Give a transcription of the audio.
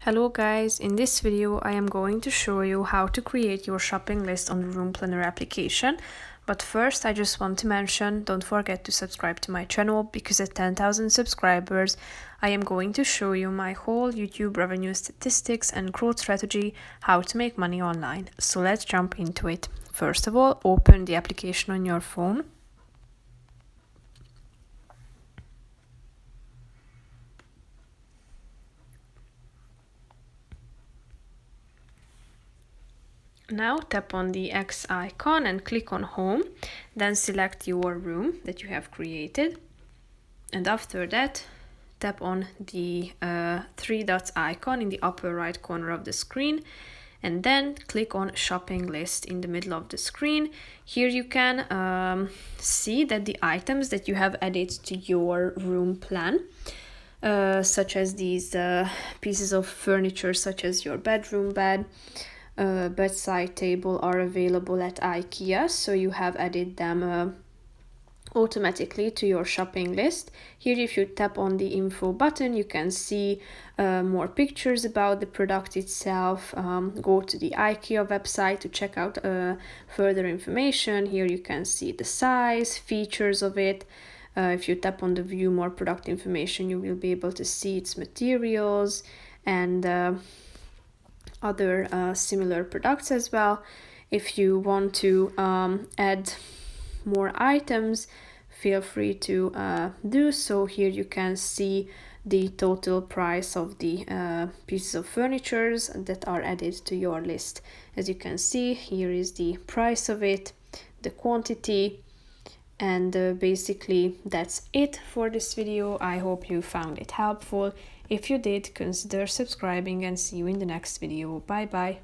Hello guys, in this video I am going to show you how to create your shopping list on the Room Planner application. But first I just want to mention, don't forget to subscribe to my channel because at 10,000 subscribers I am going to show you my whole YouTube revenue statistics and growth strategy, how to make money online. So let's jump into it. First of all, open the application on your phone. Now tap on the X icon and click on Home, then select your room that you have created, and after that tap on the three dots icon in the upper right corner of the screen, and then click on Shopping List in the middle of the screen. Here you can see that the items that you have added to your room plan, such as these pieces of furniture such as your bedroom bed, bedside table, are available at IKEA, so you have added them automatically to your shopping list. Here if you tap on the info button you can see more pictures about the product itself. Go to the IKEA website to check out further information. Here you can see the size, features of it. If you tap on the view more product information you will be able to see its materials and other similar products as well. If you want to add more items, feel free to do so. Here you can see the total price of the pieces of furniture that are added to your list. As you can see, here is the price of it, the quantity, and basically that's it for this video. I hope you found it helpful. If you did, consider subscribing and see you in the next video. Bye bye.